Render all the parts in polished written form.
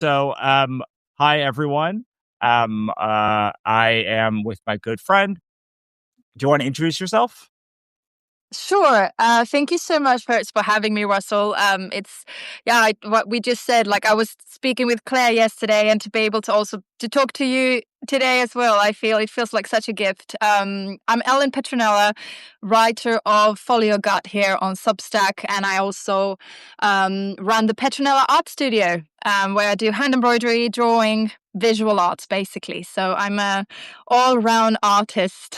So, hi everyone. I am with my good friend. Do you want to introduce yourself? Sure. Thank you so much first for having me, Russell. What we just said. Like I was speaking with Claire yesterday, and to be able to also to talk to you today as well, I feel it feels like such a gift. I'm Elin Petronella, writer of Follow Your Gut here on Substack, and I also run the Petronella Art Studio, where I do hand embroidery, drawing, visual arts, basically. So I'm a all-round artist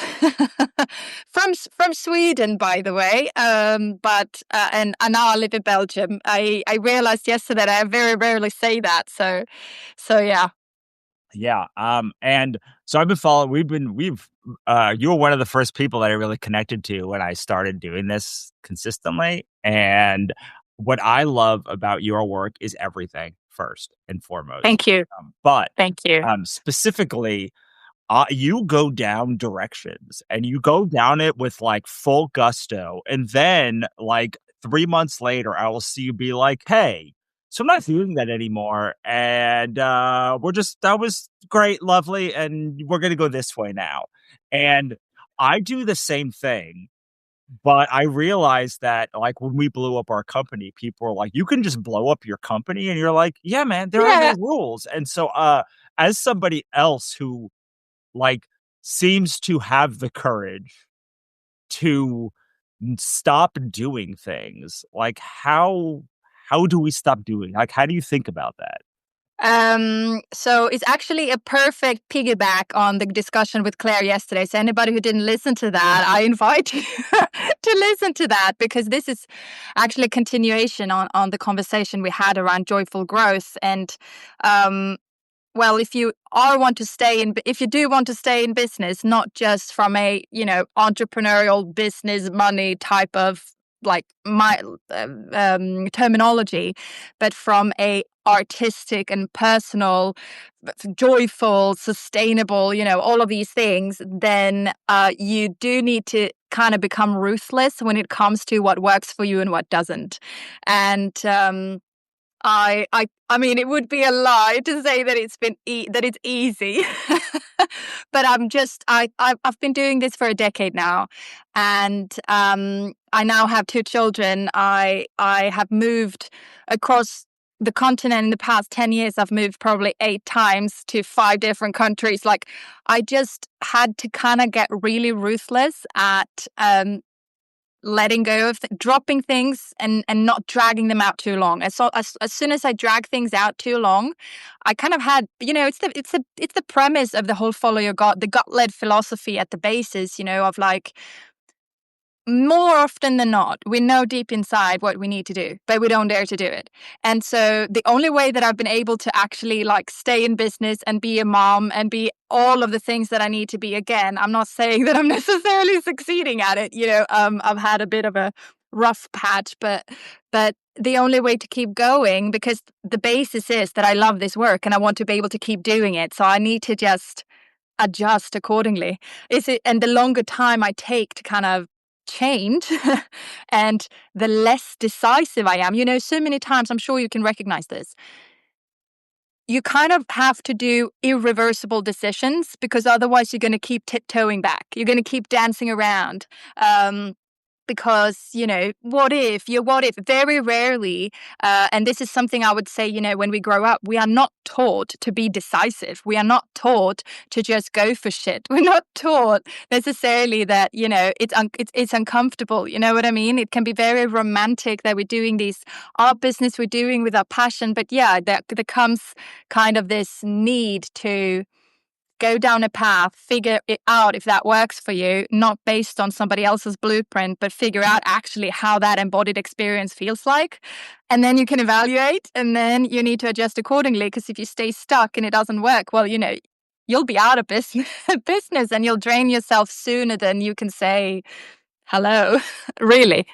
from Sweden, by the way. But now I live in Belgium. I realized yesterday that I very rarely say that. So yeah. Yeah. And so I've been following. You were one of the first people that I really connected to when I started doing this consistently. And what I love about your work is everything first and foremost. Thank you. But Thank you. specifically, you go down directions and you go down it with like full gusto. And then, like 3 months later, I will see you be like, hey, so I'm not doing that anymore. And that was great, lovely. And we're going to go this way now. And I do the same thing. But I realized that, like, when we blew up our company, people were like, you can just blow up your company. And you're like, yeah, man, there are no Yeah. rules. And so, as somebody else who like seems to have the courage to stop doing things. Like how do we stop doing? Like how do you think about that? So it's actually a perfect piggyback on the discussion with Claire yesterday. So anybody who didn't listen to that, I invite you to listen to that, because this is actually a continuation on the conversation we had around joyful growth. And well, if you do want to stay in business, not just from a, entrepreneurial business money type of like my terminology, but from a artistic and personal, joyful, sustainable, all of these things, then you do need to kind of become ruthless when it comes to what works for you and what doesn't. And I mean, it would be a lie to say that that it's easy, but I've been doing this for a decade now, and I now have two children. I have moved across the continent in the past 10 years. I've moved probably 8 times to 5 different countries. Like I just had to kind of get really ruthless at letting go of dropping things and not dragging them out too long. As soon as I drag things out too long, I kind of had, it's the premise of the whole follow your gut, the gut led philosophy at the basis, of like, more often than not, we know deep inside what we need to do, but we don't dare to do it. And so the only way that I've been able to actually like stay in business and be a mom and be all of the things that I need to be, again, I'm not saying that I'm necessarily succeeding at it. I've had a bit of a rough patch, but the only way to keep going, because the basis is that I love this work and I want to be able to keep doing it. So I need to just adjust accordingly. And the longer time I take to kind of change and the less decisive I am, so many times, I'm sure you can recognize this, you kind of have to do irreversible decisions, because otherwise you're going to keep tiptoeing back, you're going to keep dancing around. Because what if very rarely, and this is something I would say, when we grow up, we are not taught to be decisive, we are not taught to just go for shit, we're not taught necessarily that it's uncomfortable, you know what I mean. It can be very romantic that we're doing these our business, we're doing with our passion, but yeah, there comes kind of this need to go down a path, figure it out if that works for you, not based on somebody else's blueprint, but figure out actually how that embodied experience feels like. And then you can evaluate, and then you need to adjust accordingly. Because if you stay stuck and it doesn't work, well, you'll be out of business and you'll drain yourself sooner than you can say hello, really.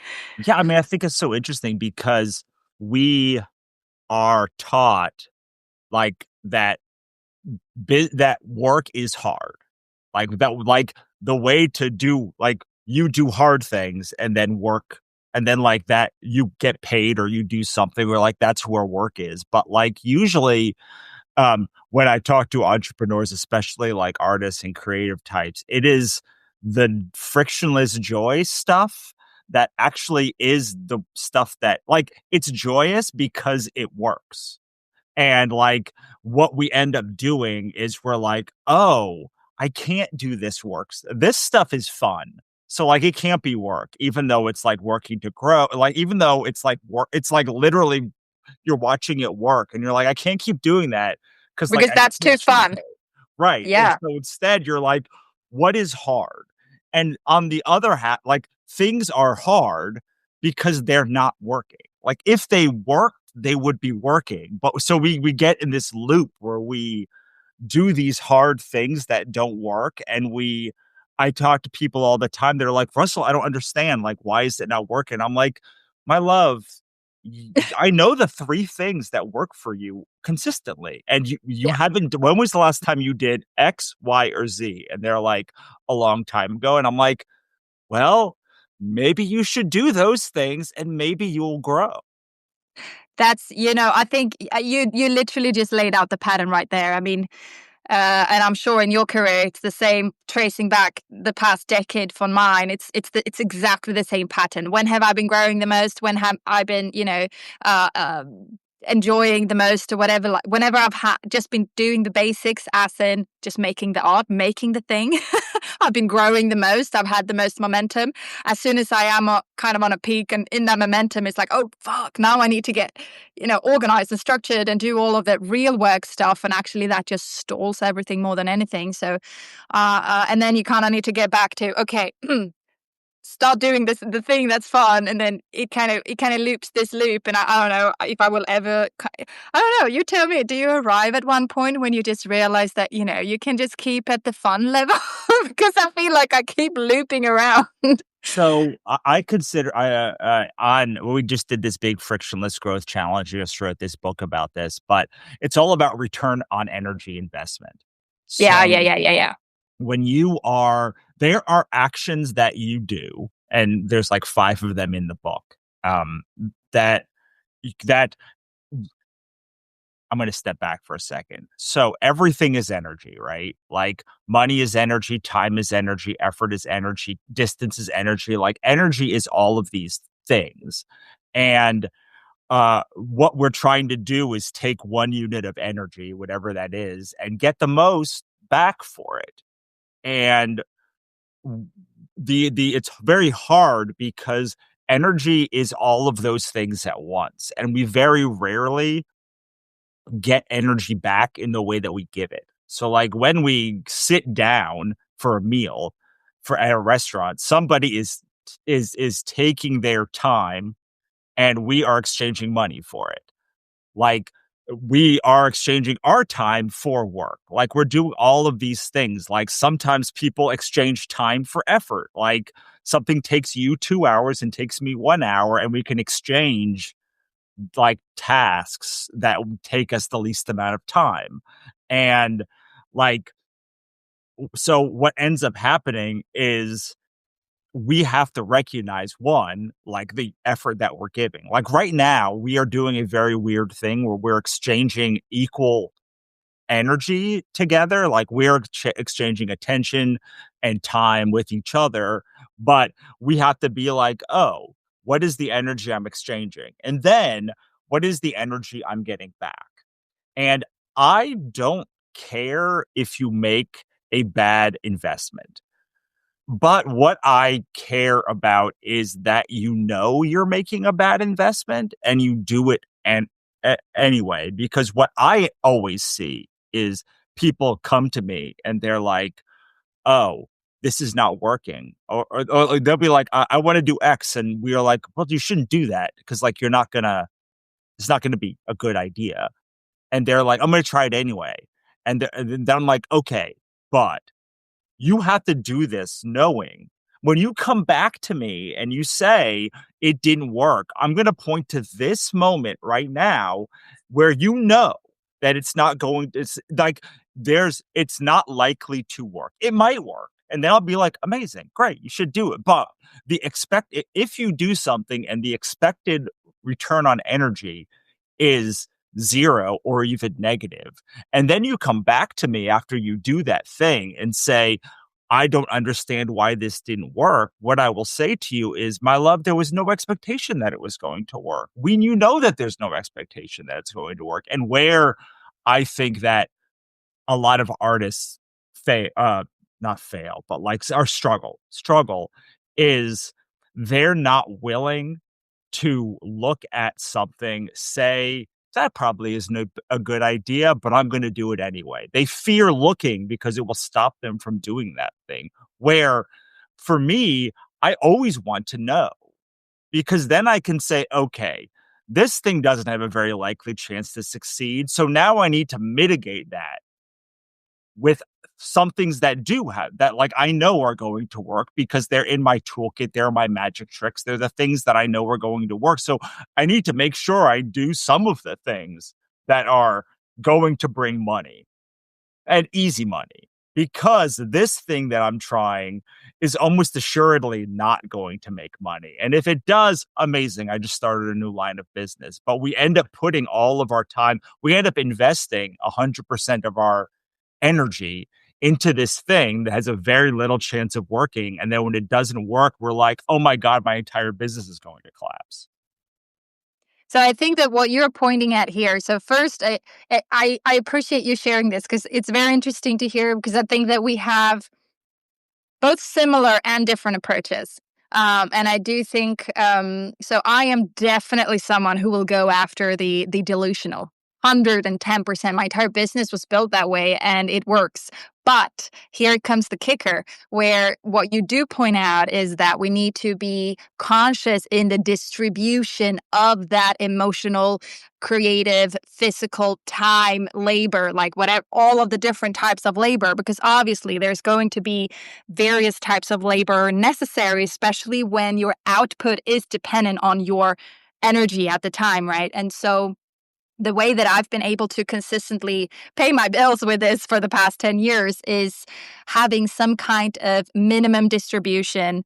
Yeah, I mean, I think it's so interesting because we are taught like that work is hard. Like the way to do like you do hard things and then work and then like that you get paid or you do something where like that's where work is. But like usually when I talk to entrepreneurs, especially like artists and creative types, it is the frictionless joy stuff that actually is the stuff that like it's joyous because it works. And like what we end up doing is we're like, oh, I can't do this works. This stuff is fun. So like it can't be work, even though it's like working to grow. Like even though it's like work, it's like literally you're watching it work and you're like, I can't keep doing that because like Because I that's can't too fun. right. And Yeah. so instead you're like, what is hard? And on the other hand, like things are hard because they're not working. Like if they worked, they would be working. But so we get in this loop where we do these hard things that don't work. And I talk to people all the time. They're like, Russell, I don't understand. Like, why is it not working? I'm like, my love, I know the three things that work for you consistently. And you Yeah. haven't, when was the last time you did X, Y, or Z? And they're like, a long time ago. And I'm like, well, maybe you should do those things and maybe you'll grow. That's, I think you literally just laid out the pattern right there. I mean, and I'm sure in your career it's the same. Tracing back the past decade for mine, it's exactly the same pattern. When have I been growing the most? When have I been, uh, um, enjoying the most or whatever? Like whenever I've just been doing the basics, as in just making the art, making the thing, I've been growing the most. I've had the most momentum. As soon as I am kind of on a peak and in that momentum, it's like, oh fuck, now I need to get, organized and structured and do all of the real work stuff. And actually, that just stalls everything more than anything. So, and then you kind of need to get back to okay. Start doing the thing that's fun, and then it kind of loops this loop, and I don't know if I will ever. I don't know. You tell me. Do you arrive at one point when you just realize that you can just keep at the fun level? Because I feel like I keep looping around. So I consider on well, we just did this big frictionless growth challenge. I just wrote this book about this, but it's all about return on energy investment. Yeah, So yeah, yeah, yeah, yeah. when there are actions that you do, and there's like five of them in the book. Um, that that I'm going to step back for a second. So everything is energy, right? Like money is energy, time is energy, effort is energy, distance is energy. Like energy is all of these things. And what we're trying to do is take one unit of energy, whatever that is, and get the most back for it. And the it's very hard because energy is all of those things at once. And we very rarely get energy back in the way that we give it. So like when we sit down for a meal for at a restaurant, somebody is taking their time and we are exchanging money for it. Like we are exchanging our time for work. Like we're doing all of these things. Like sometimes people exchange time for effort. Like something takes you 2 hours and takes me 1 hour and we can exchange like tasks that would take us the least amount of time. And like, so what ends up happening is we have to recognize one, like the effort that we're giving. Like right now, we are doing a very weird thing where we're exchanging equal energy together. Like we're exchanging attention and time with each other, but we have to be like, oh, what is the energy I'm exchanging? And then what is the energy I'm getting back? And I don't care if you make a bad investment. But what I care about is that you're making a bad investment and you do it anyway. Because what I always see is people come to me and they're like, "Oh, this is not working," or they'll be like, "I want to do X," and we are like, "Well, you shouldn't do that because like it's not gonna be a good idea." And they're like, "I'm gonna try it anyway," and then I'm like, "Okay, but." You have to do this knowing when you come back to me and you say it didn't work, I'm going to point to this moment right now where you know that it's not likely to work. It might work. And then I'll be like, amazing, great, you should do it. But if you do something and the expected return on energy is zero or even negative, and then you come back to me after you do that thing and say, I don't understand why this didn't work. What I will say to you is, my love, there was no expectation that it was going to work. You know that there's no expectation that it's going to work. And where I think that a lot of artists fail, not fail, but like our struggle is they're not willing to look at something, say, that probably isn't a good idea, but I'm going to do it anyway. They fear looking because it will stop them from doing that thing. Where for me, I always want to know, because then I can say, okay, this thing doesn't have a very likely chance to succeed. So now I need to mitigate that with some things that do have that, like, I know are going to work because they're in my toolkit. They're my magic tricks. They're the things that I know are going to work. So I need to make sure I do some of the things that are going to bring money and easy money, because this thing that I'm trying is almost assuredly not going to make money. And if it does, amazing. I just started a new line of business. But we end up putting all of our time, we end up investing 100% of our energy into this thing that has a very little chance of working. And then when it doesn't work, we're like, oh my God, my entire business is going to collapse. So I think that what you're pointing at here. So first, I appreciate you sharing this because it's very interesting to hear, because I think that we have both similar and different approaches. And I do think so. I am definitely someone who will go after the delusional. 110%. My entire business was built that way and it works. But here comes the kicker, where what you do point out is that we need to be conscious in the distribution of that emotional, creative, physical time, labor, like whatever, all of the different types of labor, because obviously there's going to be various types of labor necessary, especially when your output is dependent on your energy at the time, right? And so the way that I've been able to consistently pay my bills with this for the past 10 years is having some kind of minimum distribution,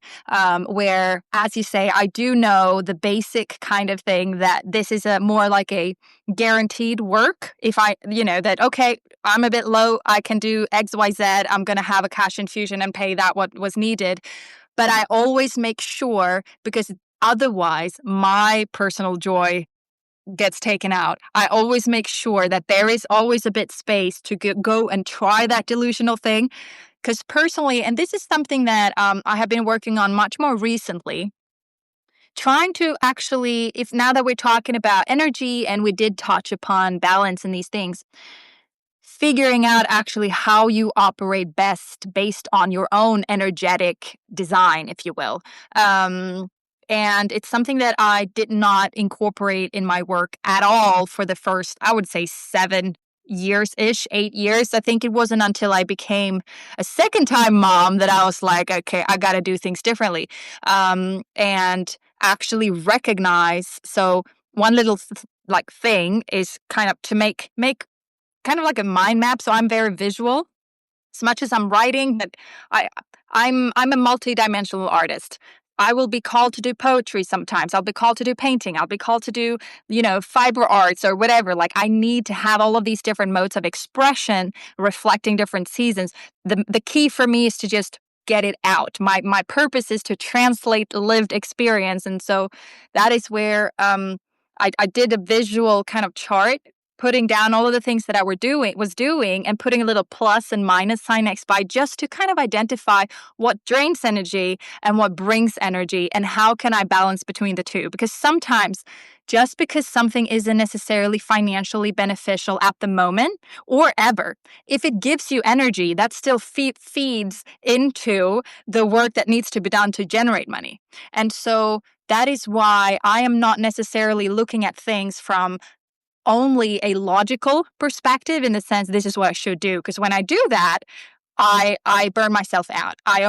where, as you say, I do know the basic kind of thing that this is a more like a guaranteed work. If I, that, okay, I'm a bit low, I can do X, Y, Z, I'm going to have a cash infusion and pay that what was needed. But I always make sure, because otherwise my personal joy gets taken out. I always make sure that there is always a bit space to go and try that delusional thing. Because personally, and this is something that I have been working on much more recently, trying to actually, if now that we're talking about energy and we did touch upon balance and these things, figuring out actually how you operate best based on your own energetic design, if you will. And it's something that I did not incorporate in my work at all for the first, I would say, 7 years-ish, 8 years. I think it wasn't until I became a second-time mom that I was like, okay, I got to do things differently. And actually recognize. So one little like thing is kind of to make kind of like a mind map. So I'm very visual. As much as I'm writing, but I I'm a multi-dimensional artist. I will be called to do poetry sometimes. I'll be called to do painting. I'll be called to do, fiber arts or whatever. Like, I need to have all of these different modes of expression reflecting different seasons. The key for me is to just get it out. My purpose is to translate lived experience. And so that is where I did a visual kind of chart, putting down all of the things that I was doing and putting a little plus and minus sign next by, just to kind of identify what drains energy and what brings energy, and how can I balance between the two. Because sometimes, just because something isn't necessarily financially beneficial at the moment or ever, if it gives you energy, that still feeds into the work that needs to be done to generate money. And so that is why I am not necessarily looking at things from only a logical perspective, in the sense this is what I should do. Because when I do that, I burn myself out. I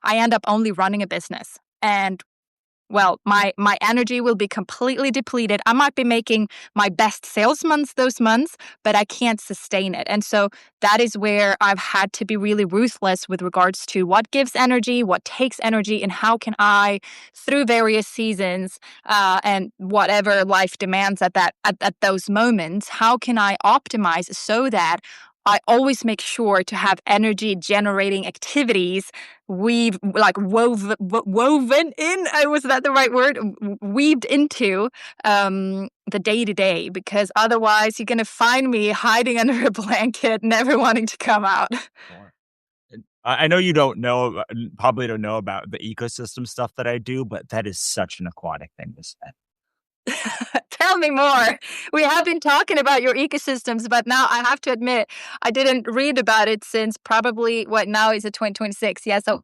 end up only running a business. And well, my energy will be completely depleted. I might be making my best sales months those months, but I can't sustain it. And so that is where I've had to be really ruthless with regards to what gives energy, what takes energy, and how can I, through various seasons and whatever life demands at those moments, how can I optimize so that I always make sure to have energy generating activities woven in. Was that the right word? Weaved into the day to day, because otherwise you're gonna find me hiding under a blanket, never wanting to come out. Sure. And I know you don't know, probably don't know about the ecosystem stuff that I do, but that is such an aquatic thing to say. Tell me more. We have been talking about your ecosystems, but now I have to admit I didn't read about it since probably what now is it 2026? Yeah, so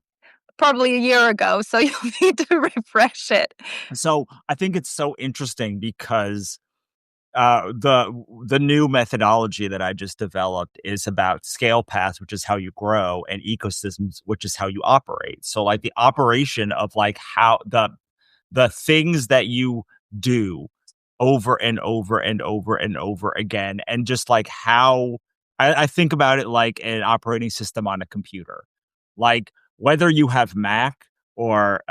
probably a year ago. So you'll need to refresh it. So I think it's so interesting because the new methodology that I just developed is about scale paths, which is how you grow, and ecosystems, which is how you operate. So like the operation of like how the things that you do over and over and over and over again, and just like how I think about it like an operating system on a computer, like whether you have Mac or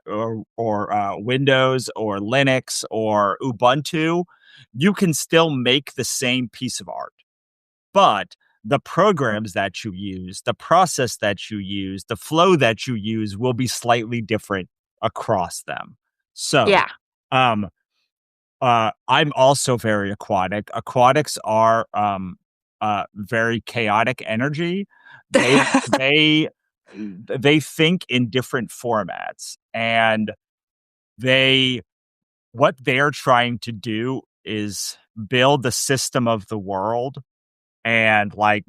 Windows or Linux or Ubuntu, you can still make the same piece of art, but the programs that you use, the process that you use, the flow that you use will be slightly different across them. So, Yeah. um, I'm also very aquatic. Aquatics are very chaotic energy. They they they think in different formats, and they what they're trying to do is build the system of the world and like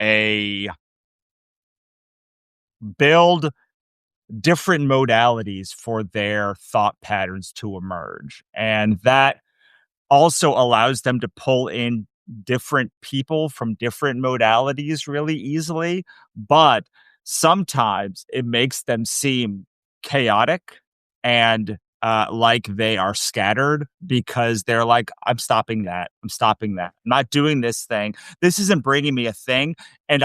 a build different modalities for their thought patterns to emerge. And that also allows them to pull in different people from different modalities really easily, but sometimes it makes them seem chaotic and like they are scattered because they're like, I'm stopping that. I'm stopping that. I'm not doing this thing. This isn't bringing me a thing. And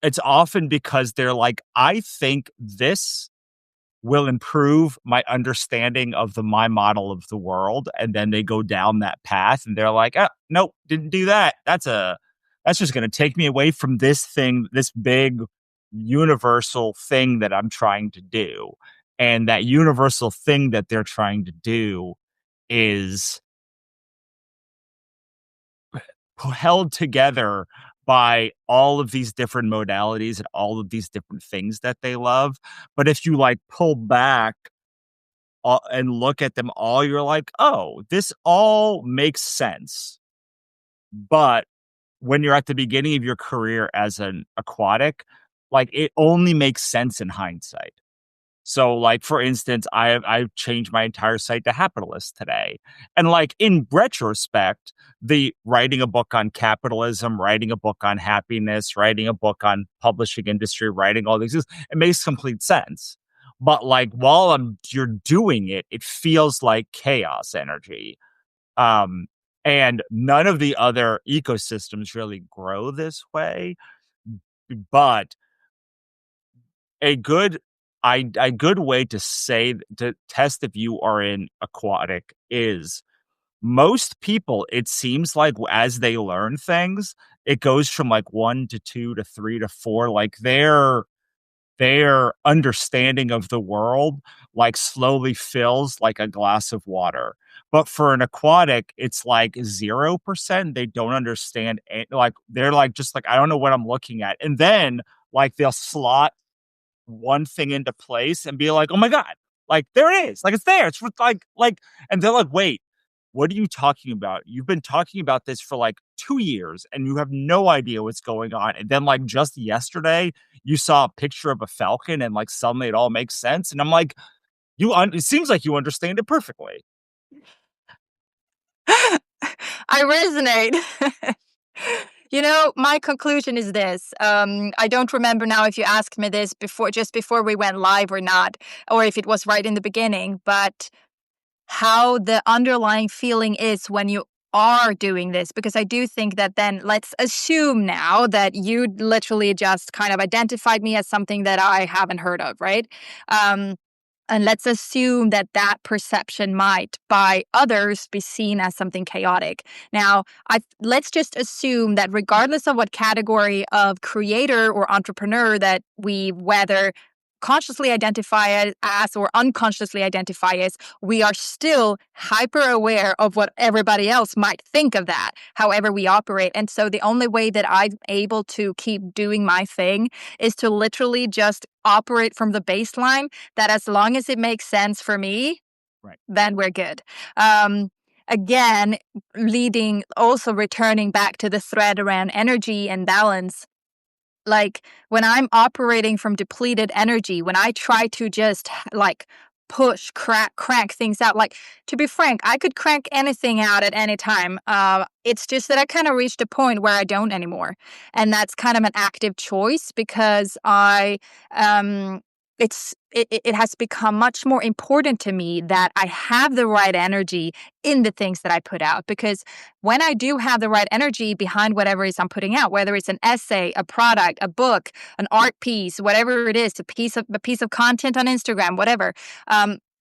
it's often because they're like, I think this will improve my understanding of my model of the world, and then they go down that path and they're like, oh, nope, didn't do that. That's just going to take me away from this thing, this big universal thing that I'm trying to do. And that universal thing that they're trying to do is held together by all of these different modalities and all of these different things that they love. But if you like pull back and look at them all, you're like, oh, this all makes sense. But when you're at the beginning of your career as an aquatic, like it only makes sense in hindsight. So, like for instance, I've changed my entire site to Hapitalist today, and like in retrospect, the writing a book on capitalism, writing a book on happiness, writing a book on publishing industry, writing all these things, it makes complete sense. But like while you're doing it, it feels like chaos energy. Um, and none of the other ecosystems really grow this way, but a good a good way to say to test if you are in aquatic is most people, it seems like as they learn things, it goes from like 1 to 2 to 3 to 4, like their understanding of the world like slowly fills like a glass of water. But for an aquatic, it's like 0%. They don't understand like they're like just like I don't know what I'm looking at. And then like they'll slot one thing into place and be like, "Oh my god, like there it is. Like it's there. It's like," and they're like, "Wait, what are you talking about? You've been talking about this for like 2 years and you have no idea what's going on." And then like just yesterday, you saw a picture of a falcon and like suddenly it all makes sense. And I'm like, it seems like you understand it perfectly. I resonate. My conclusion is this. I don't remember now if you asked me this just before we went live or not, or if it was right in the beginning, but how the underlying feeling is when you are doing this, because I do think that then let's assume now that you literally just kind of identified me as something that I haven't heard of, right? Um, and let's assume that that perception might by others be seen as something chaotic. Now, let's just assume that regardless of what category of creator or entrepreneur that we whether consciously identify it as or unconsciously identify as, we are still hyper aware of what everybody else might think of that, however we operate. And so the only way that I'm able to keep doing my thing is to literally just operate from the baseline that as long as it makes sense for me, Right. then we're good. Again, returning back to the thread around energy and balance. Like when I'm operating from depleted energy, when I try to just like push, crank things out, like to be frank, I could crank anything out at any time. It's just that I kind of reached a point where I don't anymore. And that's kind of an active choice because it has become much more important to me that I have the right energy in the things that I put out. Because when I do have the right energy behind whatever it is I'm putting out, whether it's an essay, a product, a book, an art piece, whatever it is, a piece of content on Instagram, whatever.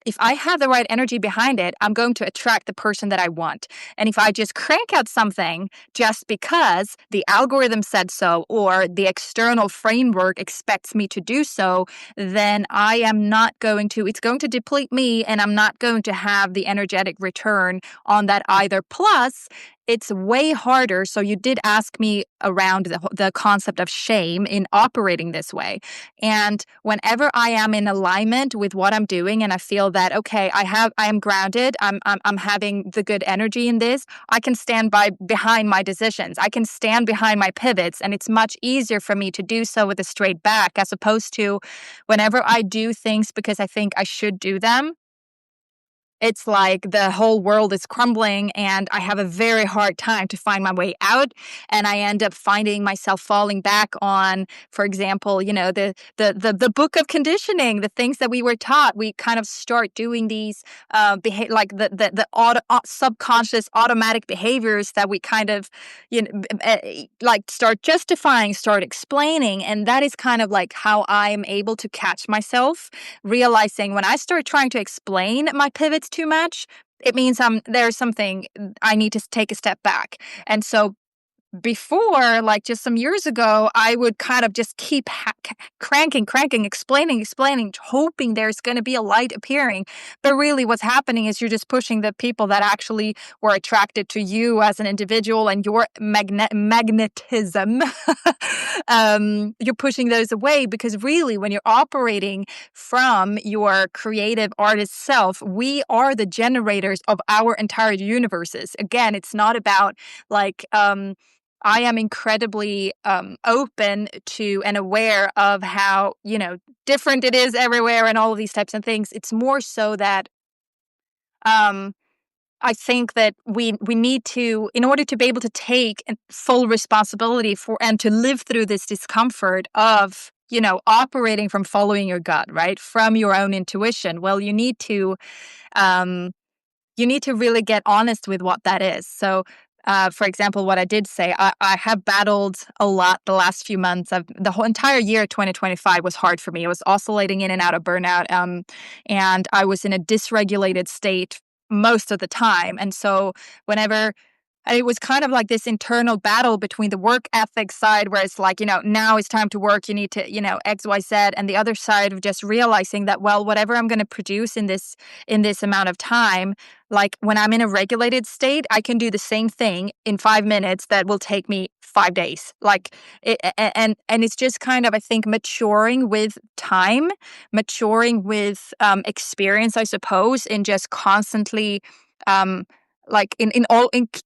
If I have the right energy behind it, I'm going to attract the person that I want. And if I just crank out something just because the algorithm said so or the external framework expects me to do so, then I am not going to, it's going to deplete me and I'm not going to have the energetic return on that either. Plus, it's way harder. So you did ask me around the concept of shame in operating this way. And whenever I am in alignment with what I'm doing and I feel that, okay, I am grounded, I'm having the good energy in this, I can stand behind my decisions. I can stand behind my pivots. And it's much easier for me to do so with a straight back as opposed to whenever I do things because I think I should do them, it's like the whole world is crumbling and I have a very hard time to find my way out. And I end up finding myself falling back on, for example, the book of conditioning, the things that we were taught. We kind of start doing these like subconscious automatic behaviors that we kind of like start justifying, start explaining. And that is kind of like how I'm able to catch myself realizing when I start trying to explain my pivots too much, it means there's something I need to take a step back. And so before, like just some years ago, I would kind of just keep cranking, explaining, hoping there's going to be a light appearing. But really what's happening is you're just pushing the people that actually were attracted to you as an individual and your magnetism. You're pushing those away because really when you're operating from your creative artist self, we are the generators of our entire universes. Again, it's not about like, I am incredibly open to and aware of how, different it is everywhere and all of these types of things. It's more so that I think that we need to, in order to be able to take full responsibility for and to live through this discomfort of, operating from following your gut, right? From your own intuition. Well, um, you need to really get honest with what that is. So, for example, what I did say, I have battled a lot the last few months. The whole entire year 2025 was hard for me. I was oscillating in and out of burnout, and I was in a dysregulated state most of the time. And so whenever and it was kind of like this internal battle between the work ethic side, where it's like, now it's time to work, you need to, X, Y, Z, and the other side of just realizing that, well, whatever I'm going to produce in this amount of time, like when I'm in a regulated state, I can do the same thing in 5 minutes that will take me 5 days. Like, and it's just kind of, I think, maturing with time, maturing with experience, I suppose, in just constantly. Like in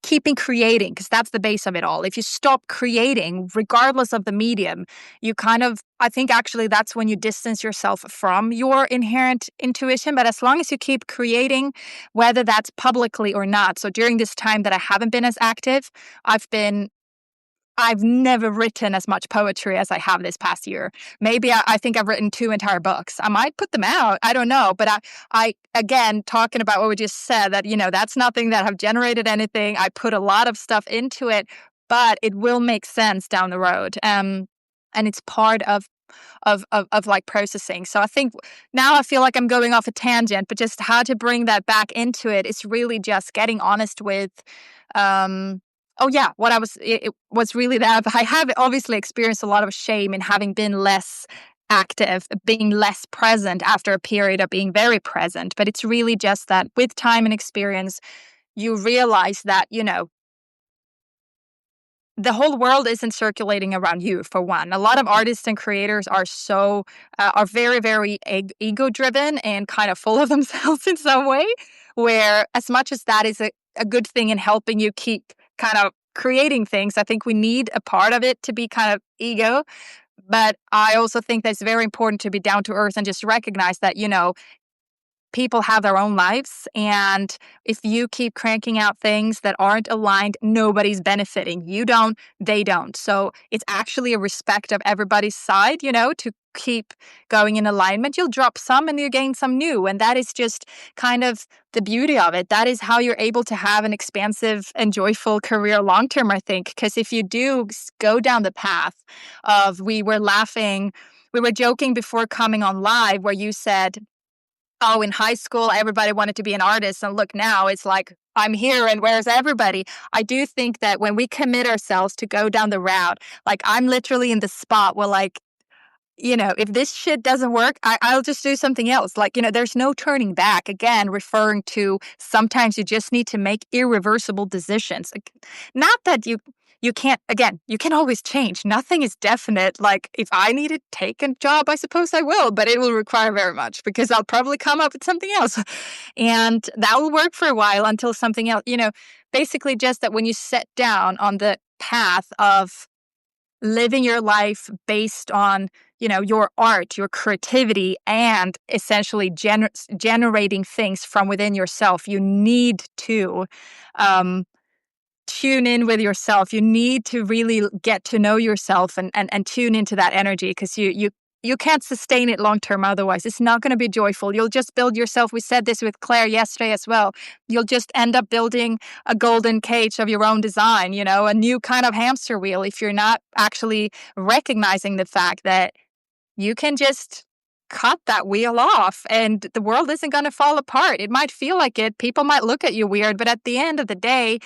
keeping creating, because that's the base of it all. If you stop creating regardless of the medium, you kind of, I think actually that's when you distance yourself from your inherent intuition. But as long as you keep creating, whether that's publicly or not, so during this time that I haven't been as active, I've been I've never written as much poetry as I have this past year. Maybe I think I've written 2 entire books. I might put them out. I don't know. But I again, talking about what we just said, that, that's nothing that have generated anything. I put a lot of stuff into it, but it will make sense down the road. And it's part of like processing. So I think now I feel like I'm going off a tangent, but just how to bring that back into it is really just getting honest with, oh yeah, it was really that I have obviously experienced a lot of shame in having been less active, being less present after a period of being very present. But it's really just that with time and experience, you realize that, the whole world isn't circulating around you, for one. A lot of artists and creators are very, very ego driven and kind of full of themselves in some way, where as much as that is a good thing in helping you keep kind of creating things, I think we need a part of it to be kind of ego. But I also think that it's very important to be down to earth and just recognize that, people have their own lives. And if you keep cranking out things that aren't aligned, nobody's benefiting. You don't, they don't. So it's actually a respect of everybody's side, to keep going in alignment. You'll drop some and you gain some new. And that is just kind of the beauty of it. That is how you're able to have an expansive and joyful career long term, I think. Because if you do go down the path of, we were joking before coming on live where you said, oh, in high school, everybody wanted to be an artist. And look, now it's like, I'm here and where's everybody? I do think that when we commit ourselves to go down the route, like I'm literally in the spot where like, if this shit doesn't work, I'll just do something else. Like, there's no turning back. Again, referring to sometimes you just need to make irreversible decisions. Like, not that you can't, again, you can always change. Nothing is definite. Like, if I need to take a job, I suppose I will, but it will require very much because I'll probably come up with something else. And that will work for a while until something else, basically just that when you set down on the path of living your life based on, your art, your creativity, and essentially generating things from within yourself, you need to tune in with yourself. You need to really get to know yourself and tune into that energy, because you can't sustain it long term otherwise. It's not going to be joyful. You'll just build yourself. We said this with Claire yesterday as well. You'll just end up building a golden cage of your own design, a new kind of hamster wheel, if you're not actually recognizing the fact that you can just cut that wheel off and the world isn't going to fall apart. It might feel like it. People might look at you weird, but at the end of the day,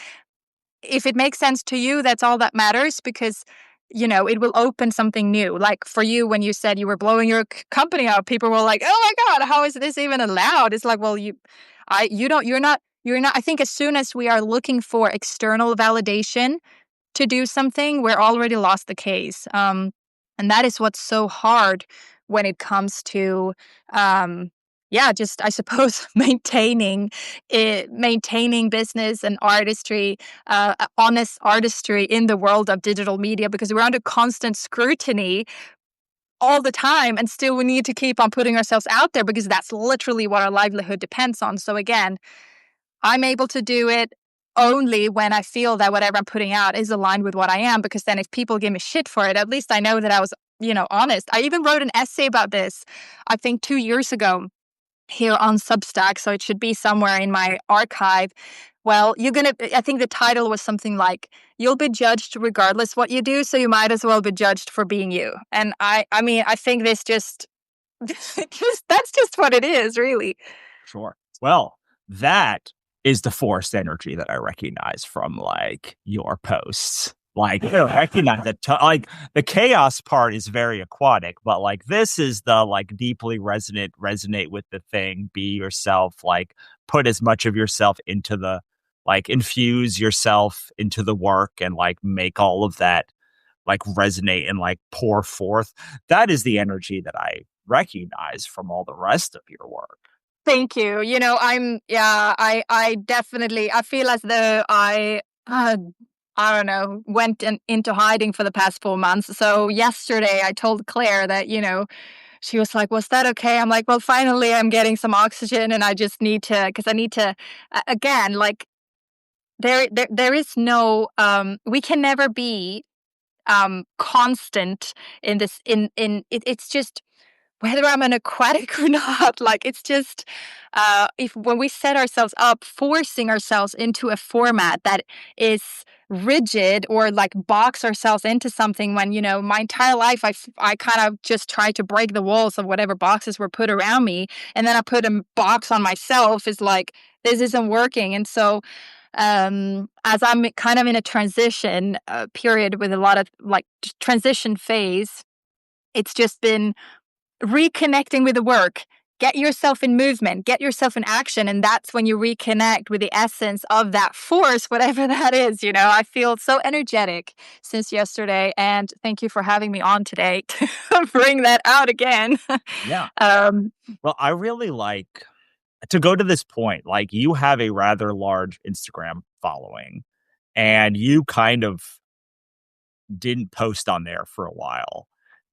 if it makes sense to you, that's all that matters, because it will open something new. Like for you, when you said you were blowing your company up, people were like, "Oh my God, how is this even allowed?" It's like, well, you're not. I think as soon as we are looking for external validation to do something, we're already lost the case. And that is what's so hard when it comes to, just I suppose maintaining business and artistry, honest artistry in the world of digital media, because we're under constant scrutiny all the time, and still we need to keep on putting ourselves out there because that's literally what our livelihood depends on. So again, I'm able to do it only when I feel that whatever I'm putting out is aligned with what I am, because then if people give me shit for it, at least I know that I was, honest. I even wrote an essay about this, I think 2 years ago, here on Substack, so it should be somewhere in my archive. Well, I think the title was something like, "You'll be judged regardless what you do, so you might as well be judged for being you." And I mean, I think this just, that's just what it is, really. Sure. Well, that is the forced energy that I recognize from like your posts. Like, I recognize that, like, the chaos part is very aquatic, but like, this is the like deeply resonate with the thing, be yourself, like, put as much of yourself into the, like, infuse yourself into the work and like make all of that like resonate and like pour forth. That is the energy that I recognize from all the rest of your work. Thank you. I definitely, I feel as though I don't know, went into hiding for the past 4 months. So yesterday I told Claire that, she was like, "Was that okay?" I'm like, "Well, finally I'm getting some oxygen and I just need to, because I need to, again, like there is no, we can never be constant in this. It's just whether I'm an aquatic or not. Like it's just if when we set ourselves up, forcing ourselves into a format that is rigid or like box ourselves into something when my entire life I kind of just try to break the walls of whatever boxes were put around me, and then I put a box on myself is like this isn't working. And so as I'm kind of in a transition period with a lot of like transition phase, it's just been reconnecting with the work. Get yourself in movement, get yourself in action. And that's when you reconnect with the essence of that force, whatever that is. I feel so energetic since yesterday. And thank you for having me on today to bring that out again. Yeah. um, Well, I really like to go to this point, like, you have a rather large Instagram following, and you kind of didn't post on there for a while,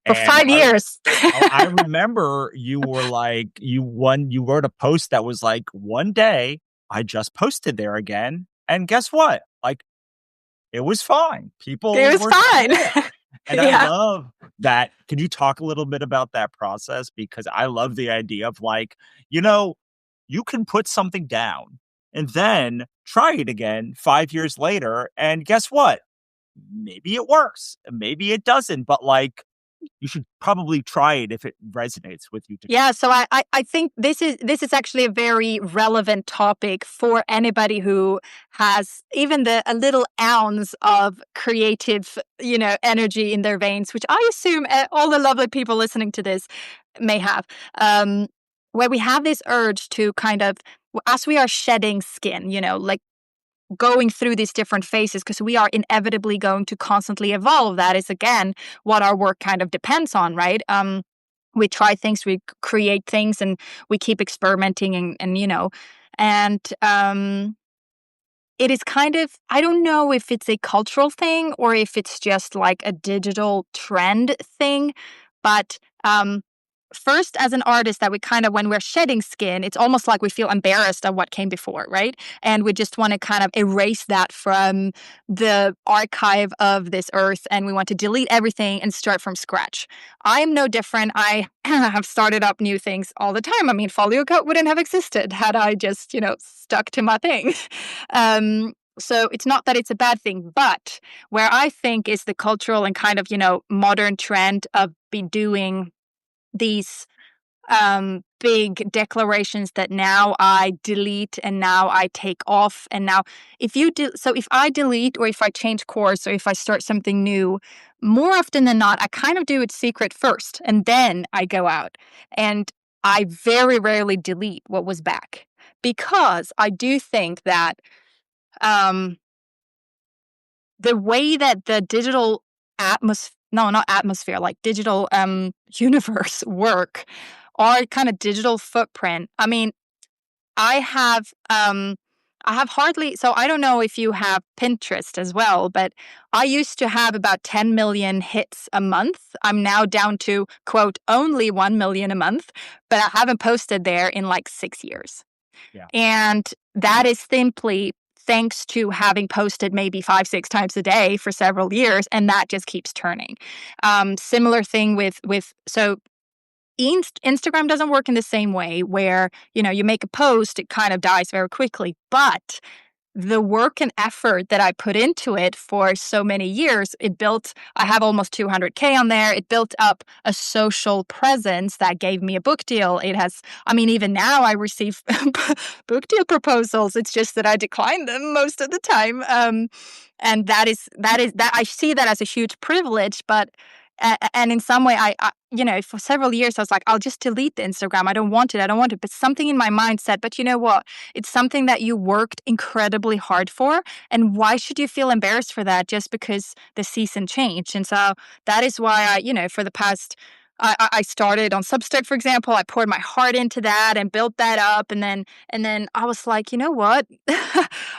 for and 5 years. I remember you wrote a post that was like, "One day, I just posted there again, and guess what? Like, it was fine. It People was were still fine. there." And I Yeah. love that. Could you talk a little bit about that process? Because I love the idea of like, you know, you can put something down and then try it again 5 years later, and guess what? Maybe it works, maybe it doesn't, but, like, you should probably try it if it resonates with you to. Yeah, so I think this is actually a very relevant topic for anybody who has even a little ounce of creative, energy in their veins, which I assume all the lovely people listening to this may have. Um, where we have this urge to kind of, as we are shedding skin, like going through these different phases, because we are inevitably going to constantly evolve. That is again what our work kind of depends on, right? We try things, we create things, and we keep experimenting, and it is kind of, I don't know if it's a cultural thing or if it's just like a digital trend thing, but first, as an artist, that we kind of, when we're shedding skin, it's almost like we feel embarrassed of what came before, right? And we just want to kind of erase that from the archive of this earth, and we want to delete everything and start from scratch. I am no different. I have started up new things all the time. I mean, Folio Cut wouldn't have existed had I just, stuck to my thing. So it's not that it's a bad thing, but where I think is the cultural and kind of, modern trend of be doing these big declarations that now I delete and now I take off. And now if I delete or if I change course or if I start something new, more often than not, I kind of do it secret first and then I go out. And I very rarely delete what was back, because I do think that um, the way that the digital atmosphere, no, not atmosphere, like digital universe work, our kind of digital footprint. I mean, I have um I have hardly, so I don't know if you have Pinterest as well, but I used to have about 10 million hits a month. I'm now down to quote only 1 million a month, but I haven't posted there in like 6 years. Yeah. And that is simply thanks to having posted maybe 5, 6 times a day for several years, and that just keeps turning. Similar thing with so Instagram doesn't work in the same way where, you make a post, it kind of dies very quickly. But the work and effort that I put into it for so many years, I have almost 200K on there. It built up a social presence that gave me a book deal. Even now I receive book deal proposals. It's just that I decline them most of the time. And that I see that as a huge privilege, but and in some way, for several years, I was like, I'll just delete the Instagram. I don't want it. I don't want it. But something in my mind said, but you know what? It's something that you worked incredibly hard for. And why should you feel embarrassed for that just because the season changed? And so that is why for the past, I started on Substack, for example. I poured my heart into that and built that up. And then I was like, you know what?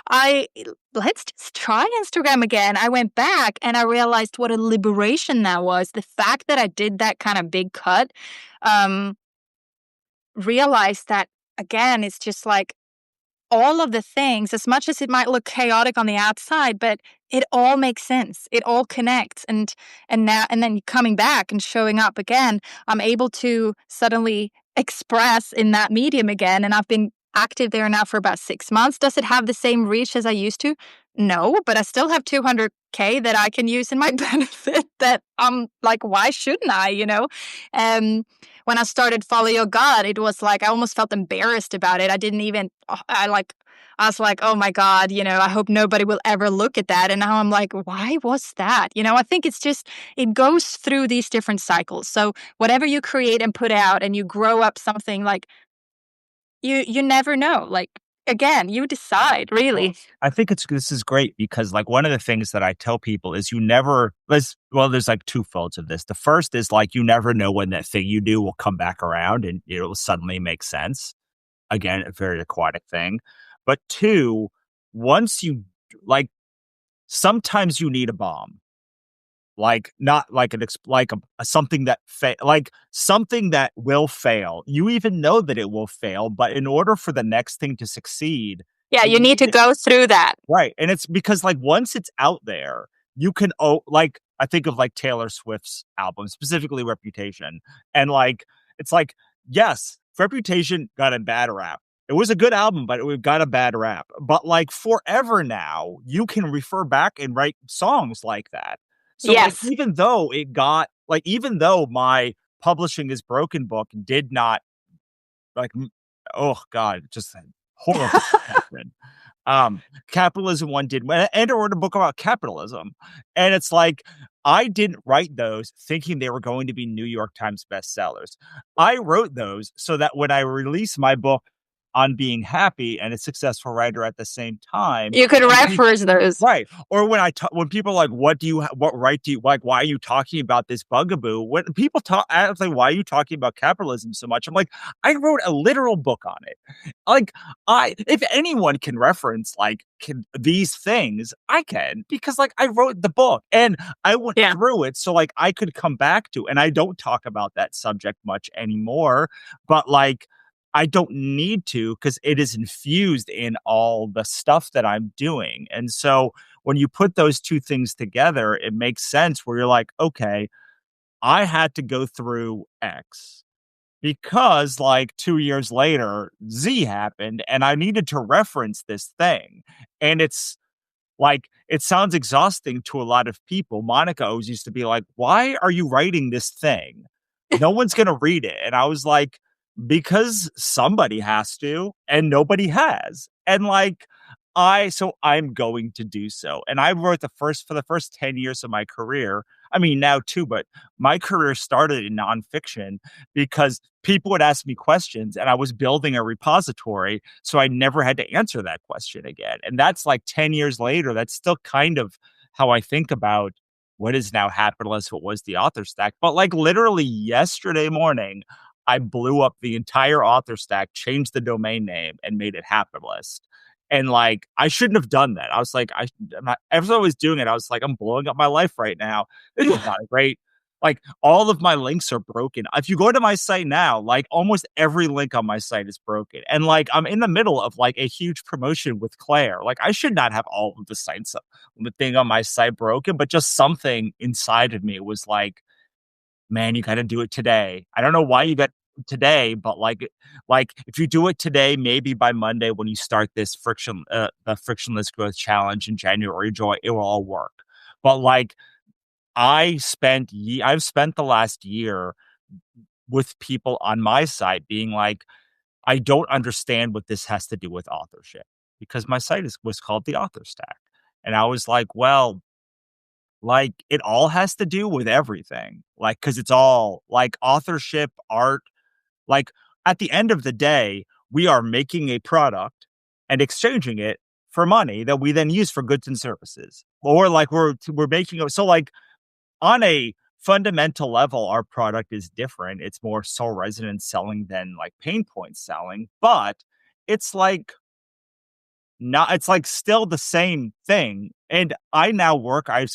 I let's just try Instagram again. I went back and I realized what a liberation that was. The fact that I did that kind of big cut, um, realized that again, it's just like all of the things, as much as it might look chaotic on the outside, but it all makes sense. It all connects. And then coming back and showing up again, I'm able to suddenly express in that medium again. And I've been active there now for about 6 months. Does it have the same reach as I used to? No, but I still have 200K that I can use in my benefit that I'm like, why shouldn't I, when I started Follow Your God, it was like I almost felt embarrassed about it. I didn't even I was like, "Oh my God, I hope nobody will ever look at that." And now I'm like, "Why was that?" I think it's just it goes through these different cycles. So whatever you create and put out and you grow up something like you never know. Like again, you decide, Well, really. I think this is great because, like, one of the things that I tell people is you never there's, like, two folds of this. The first is, like, you never know when that thing you do will come back around and it'll suddenly make sense. Again, a very aquatic thing. But two, once you like, sometimes you need a bomb. Like, not like something that something that will fail. You even know that it will fail, but in order for the next thing to succeed, Yeah, you you need need to it. go through that. Right, and it's because, like, once it's out there, you can I think of, like, Taylor Swift's album, specifically Reputation, and, like, it's like, yes, Reputation got a bad rap. It was a good album, but it got a bad rap, but, like, forever now, you can refer back and write songs like that. So, like, Yes. even though my Publishing is Broken book did not, like, oh god, just horrible happen. Capitalism one did, and I wrote a book about capitalism. And it's like, I didn't write those thinking they were going to be New York Times bestsellers. I wrote those so that when I release my book on being happy and a successful writer at the same time, You could when reference those. right. Or when people are like, what right do you like, why are you talking about this bugaboo? When people talk, I was like, why are you talking about capitalism so much? I'm like, I wrote a literal book on it. Like, if anyone can reference these things, I can, because like I wrote the book and I went Yeah. through it. So like I could come back to, and I don't talk about that subject much anymore, but like, I don't need to because it is infused in all the stuff that I'm doing. And so when you put those two things together, it makes sense where you're like, okay, I had to go through X because like 2 years later, Z happened and I needed to reference this thing. And it's like, it sounds exhausting to a lot of people. Monica always used to be like, "Why are you writing this thing? No one's gonna read it." And I was like, "Because somebody has to, and nobody has." And like, I'm going to do so. And I wrote for the first 10 years of my career. I mean, now too, but my career started in nonfiction because people would ask me questions and I was building a repository. So I never had to answer that question again. And that's like 10 years later. That's still kind of how I think about what is now Happiness, what was the author stack. But like literally yesterday morning, I blew up the entire author stack, changed the domain name, and made it Happiness. And like, I shouldn't have done that. I was like, as I was doing it, I was like, I'm blowing up my life right now. This is not great. Like, all of my links are broken. If you go to my site now, like almost every link on my site is broken. And like, I'm in the middle of like a huge promotion with Claire. Like, I should not have all of the thing on my site broken, but just something inside of me was like, man, you got to do it today. I don't know why you got today, but like if you do it today, maybe by Monday when you start this the frictionless growth challenge in January, joy, it will all work. But like I've spent the last year with people on my site being like, I don't understand what this has to do with authorship because my site was called the Author Stack, and I was like, well, like, it all has to do with everything. Like, because it's all like authorship, art. Like, at the end of the day, we are making a product and exchanging it for money that we then use for goods and services. Or like we're making so like on a fundamental level, our product is different. It's more soul resonance selling than like pain point selling, but it's like not it's like still the same thing. And I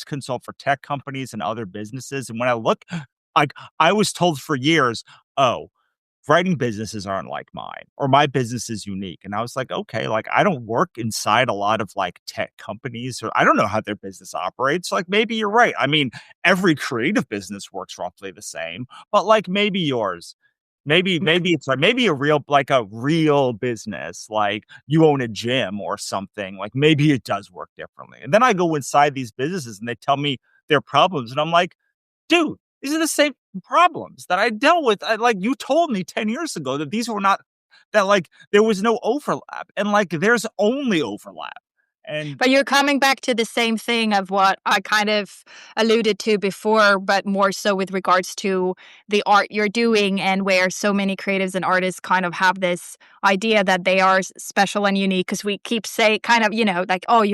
consult for tech companies and other businesses. And when I look, like I was told for years, oh, writing businesses aren't like mine, or my business is unique. And I was like, okay, like I don't work inside a lot of like tech companies, or I don't know how their business operates. Like maybe you're right. I mean, every creative business works roughly the same, but like maybe yours. Maybe it's like maybe a real business, like you own a gym or something, like maybe it does work differently. And then I go inside these businesses and they tell me their problems, and I'm like, dude, these are the same problems that I dealt with. Like you told me 10 years ago that these were not that like there was no overlap, and like there's only overlap. And But you're coming back to the same thing of what I kind of alluded to before, but more so with regards to the art you're doing, and where so many creatives and artists kind of have this idea that they are special and unique, because we keep say kind of, like, oh,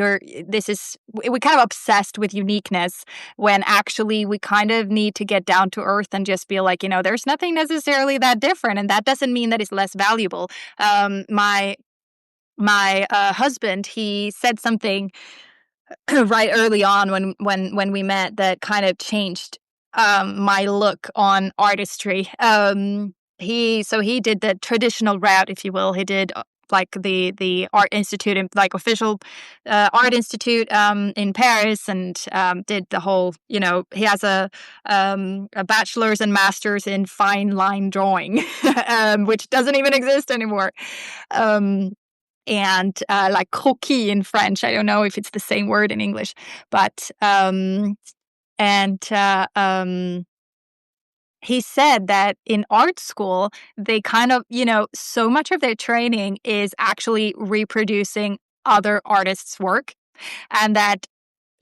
this is, we kind of obsessed with uniqueness, when actually we kind of need to get down to earth and just be like, there's nothing necessarily that different, and that doesn't mean that it's less valuable. My husband, he said something right early on when we met that kind of changed my look on artistry. He did the traditional route, if you will. He did like the art institute, like official art institute in Paris, and did the whole. He has a bachelor's and master's in fine line drawing, which doesn't even exist anymore. Um, and like croquis in French. I don't know if it's the same word in English, but and he said that in art school, they kind of, so much of their training is actually reproducing other artists' work, and that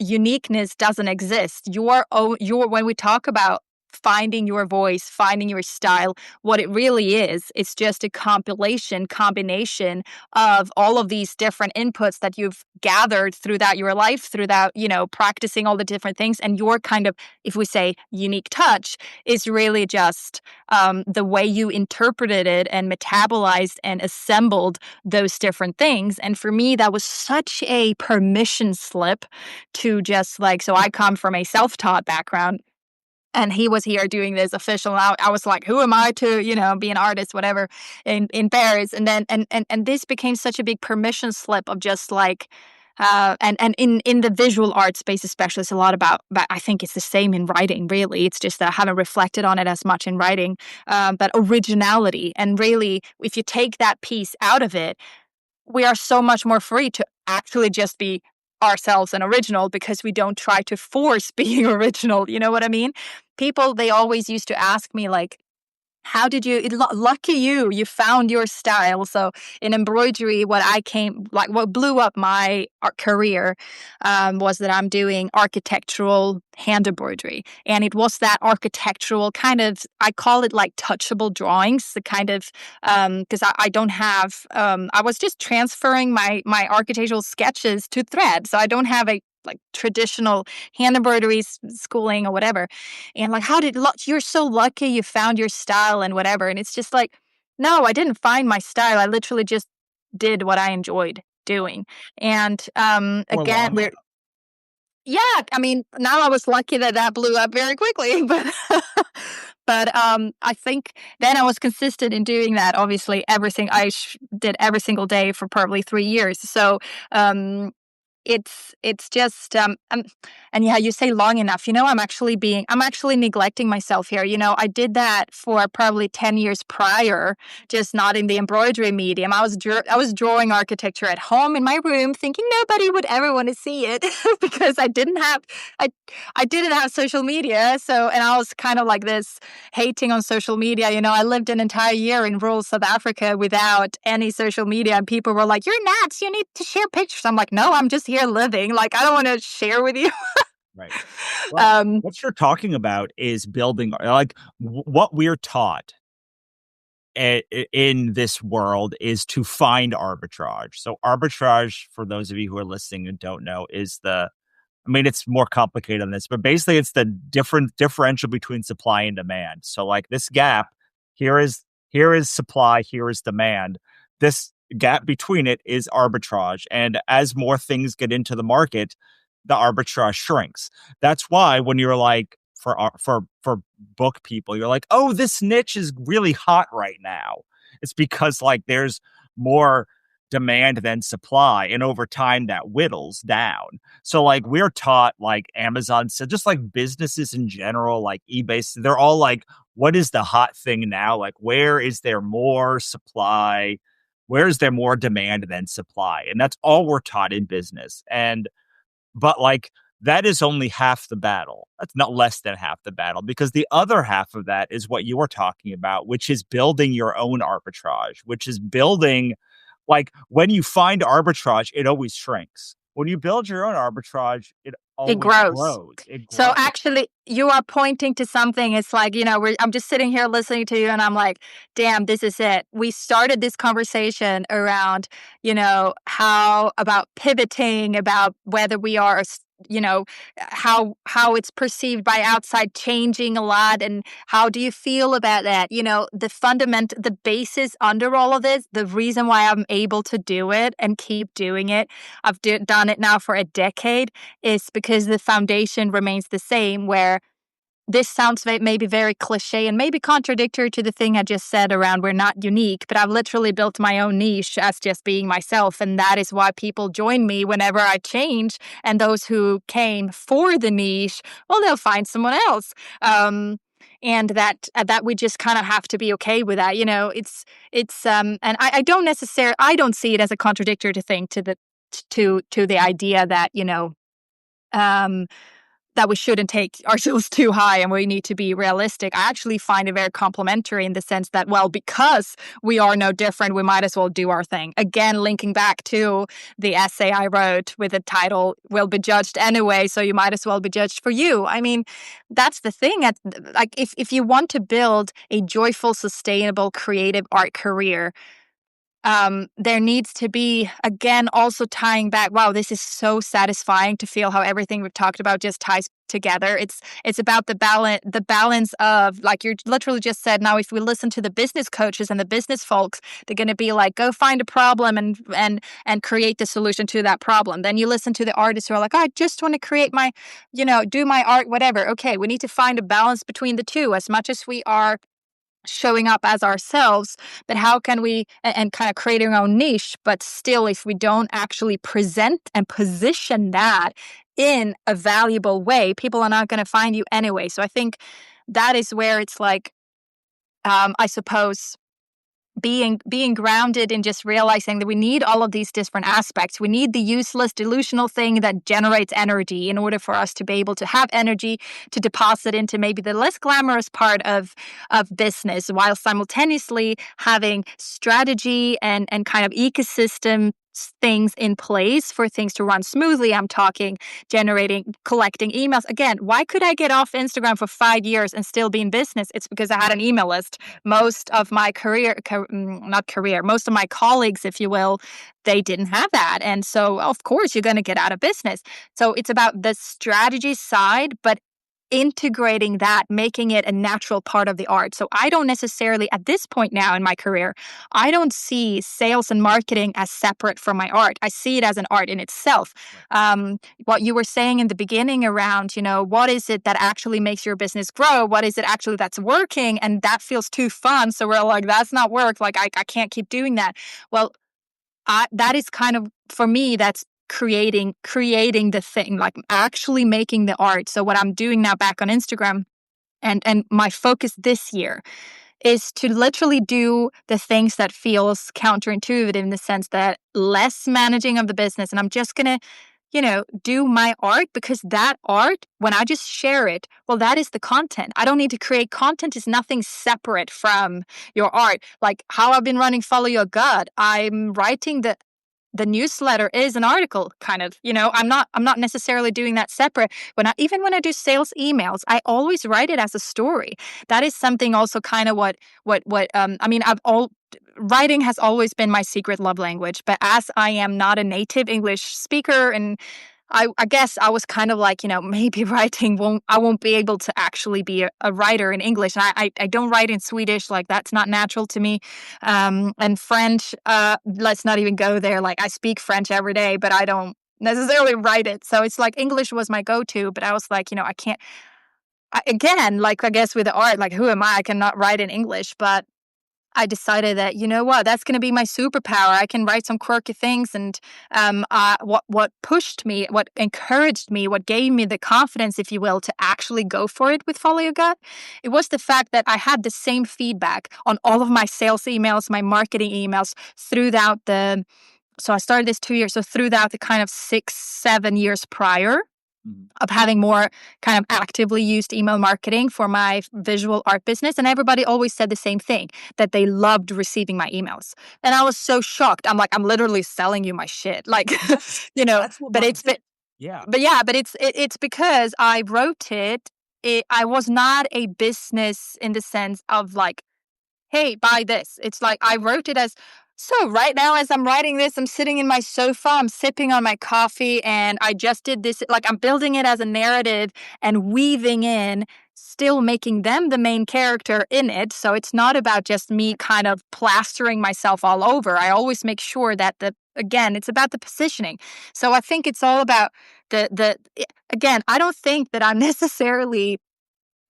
uniqueness doesn't exist. When we talk about finding your voice, finding your style, what it really is, it's just a combination of all of these different inputs that you've gathered throughout your life, throughout, practicing all the different things. And your kind of, if we say unique touch, is really just the way you interpreted it and metabolized and assembled those different things. And for me, that was such a permission slip to just like, so I come from a self-taught background, and he was here doing this official. I was like, who am I to, be an artist, whatever, in Paris. And then, and this became such a big permission slip of just like, and in the visual art space, especially, it's a lot about, but I think it's the same in writing, really. It's just that I haven't reflected on it as much in writing, but originality. And really, if you take that piece out of it, we are so much more free to actually just be ourselves and original, because we don't try to force being original. You know what I mean? People, they always used to ask me, like, how did you, lucky you found your style. So in embroidery, what blew up my art career was that I'm doing architectural hand embroidery. And it was that architectural kind of, I call it like touchable drawings, the kind of, because I don't have, I was just transferring my architectural sketches to thread. So I don't have a like traditional hand embroidery schooling or whatever. And like, you're so lucky you found your style and whatever. And it's just like, no, I didn't find my style. I literally just did what I enjoyed doing. And for again, long yeah, I mean, now I was lucky that blew up very quickly, but I think then I was consistent in doing that. Obviously, did every single day for probably 3 years. So um, it's just and yeah, you say long enough. I'm actually neglecting myself here. I did that for probably 10 years prior, just not in the embroidery medium. I was drawing architecture at home in my room, thinking nobody would ever want to see it because I didn't have social media. So, and I was kind of like this, hating on social media. I lived an entire year in rural South Africa without any social media, and people were like, "You're nuts. You need to share pictures." I'm like, "No, I'm just here living. Like, I don't want to share with you." right. Well, um, what you're talking about is building like what we're taught in this world is to find arbitrage. So arbitrage, for those of you who are listening and don't know, is I mean, it's more complicated than this, but basically it's the differential between supply and demand. So like this gap, here is supply, here is demand. This gap between it is arbitrage. And as more things get into the market, the arbitrage shrinks. That's why when you're like for book people. You're like, oh, this niche is really hot right now. It's because like there's more demand than supply, and over time that whittles down. So like we're taught, like Amazon said, just like businesses in general, like eBay, they're all like, what is the hot thing now? Like where is there more supply? Where is there more demand than supply? And that's all we're taught in business. And but like that is only half the battle. That's not less than half the battle, because the other half of that is what you were talking about, which is building your own arbitrage, which is building, like when you find arbitrage, it always shrinks. When you build your own arbitrage, it It always grows. grows. It So grows. actually, you are pointing to something. It's like, I'm just sitting here listening to you, and I'm like, damn, this is it. We started this conversation around, how about pivoting, about whether we are, how it's perceived by outside changing a lot, and how do you feel about that? The basis under all of this, the reason why I'm able to do it and keep doing it. Done it now for a decade, is because the foundation remains the same, where this sounds maybe very cliche and maybe contradictory to the thing I just said around we're not unique, but I've literally built my own niche as just being myself. And that is why people join me whenever I change. And those who came for the niche, well, they'll find someone else. And that we just kind of have to be okay with that. And I don't necessarily, I don't see it as a contradictory to thing to the idea that, um, that we shouldn't take ourselves too high and we need to be realistic. I actually find it very complimentary in the sense that, well, because we are no different, we might as well do our thing. Again, linking back to the essay I wrote with the title, "Will Be Judged Anyway, so you might as well be judged for you." I mean, that's the thing. Like, if you want to build a joyful, sustainable, creative art career, there needs to be, again, also tying back. Wow, this is so satisfying to feel how everything we've talked about just ties together. It's about the balance of, like you literally just said. Now, if we listen to the business coaches and the business folks, they're going to be like, go find a problem and create the solution to that problem. Then you listen to the artists who are like, I just want to create my, do my art, whatever. Okay, we need to find a balance between the two. As much as we are showing up as ourselves, but how can we, and kind of creating our own niche, but still, if we don't actually present and position that in a valuable way, people are not going to find you anyway. So I think that is where it's like, I suppose, being grounded in just realizing that we need all of these different aspects. We need the useless, delusional thing that generates energy in order for us to be able to have energy to deposit into maybe the less glamorous part of business, while simultaneously having strategy and kind of ecosystem things in place for things to run smoothly. I'm talking collecting emails. Again, why could I get off Instagram for 5 years and still be in business? It's because I had an email list. Most of my not career, most of my colleagues, if you will, they didn't have that. And so, of course, you're going to get out of business. So it's about the strategy side, but integrating that, making it a natural part of the art. So I don't necessarily, at this point now in my career, I don't see sales and marketing as separate from my art. I see it as an art in itself. What you were saying in the beginning around, what is it that actually makes your business grow? What is it actually that's working? And that feels too fun. So we're like, that's not work. Like, I can't keep doing that. Well, that is kind of, for me, that's creating the thing, like actually making the art. So what I'm doing now back on Instagram, and my focus this year, is to literally do the things that feels counterintuitive, in the sense that less managing of the business, and I'm just gonna do my art, because that art, when I just share it, well, that is the content. I don't need to create content. Is nothing separate from your art. Like how I've been running Follow Your Gut, I'm writing the newsletter is an article, kind of. I'm not necessarily doing that separate. Even when I do sales emails, I always write it as a story. That is something also kind of I mean, writing has always been my secret love language, but as I am not a native English speaker, and I guess I was kind of like, maybe I won't be able to actually be a writer in English. And I don't write in Swedish, like that's not natural to me. And French, let's not even go there. Like I speak French every day, but I don't necessarily write it. So it's like English was my go-to, but I was like, I can't. again, like I guess with the art, like who am I? I cannot write in English, but I decided that, you know what, that's going to be my superpower. I can write some quirky things, and what pushed me, what encouraged me, what gave me the confidence, if you will, to actually go for it with Follow Your Gut, it was the fact that I had the same feedback on all of my sales emails, my marketing emails throughout the. So I started this 2 years. So throughout the kind of 6, 7 years prior, Mhm. of having more kind of actively used email marketing for my visual art business. And everybody always said the same thing, that they loved receiving my emails. And I was so shocked. I'm like, I'm literally selling you my shit. Like, That's that's what but my it's, yeah. but yeah, but it's because I wrote it. I was not a business in the sense of like, hey, buy this. It's like I wrote it as, so right now, as I'm writing this, I'm sitting in my sofa, I'm sipping on my coffee, and I just did this. Like I'm building it as a narrative and weaving in, still making them the main character in it. So it's not about just me kind of plastering myself all over. I always make sure that again, it's about the positioning. So I think it's all about again, I don't think that I'm necessarily,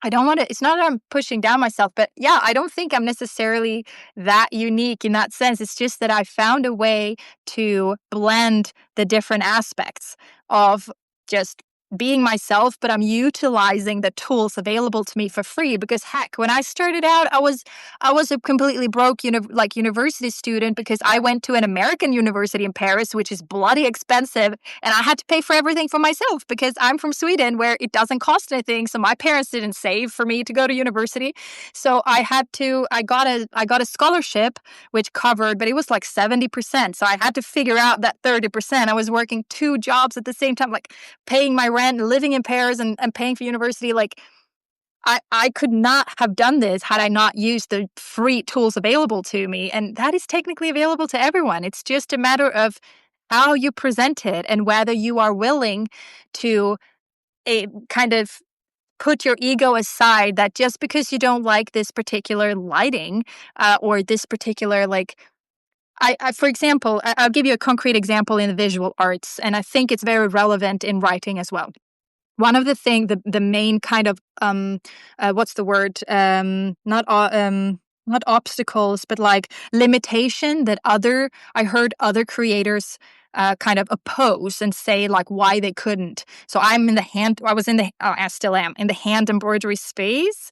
I don't want to, it's not that I'm pushing down myself, but yeah, I don't think I'm necessarily that unique in that sense. It's just that I found a way to blend the different aspects of just being myself, but I'm utilizing the tools available to me for free. Because heck, when I started out, I was a completely broke like university student, because I went to an American university in Paris, which is bloody expensive, and I had to pay for everything for myself because I'm from Sweden, where it doesn't cost anything. So my parents didn't save for me to go to university. So I got a scholarship which covered, but it was like 70%. So I had to figure out that 30%. I was working 2 jobs at the same time, like paying my rent, living in Paris, and paying for university. Like I could not have done this had I not used the free tools available to me. And that is technically available to everyone. It's just a matter of how you present it and whether you are willing to kind of put your ego aside, that just because you don't like this particular lighting or this particular, like, for example, I'll give you a concrete example in the visual arts, and I think it's very relevant in writing as well. One of the main kind of what's the word? Not obstacles, but like limitation that I heard other creators kind of oppose and say like why they couldn't. So I was in the, I still am in the hand embroidery space.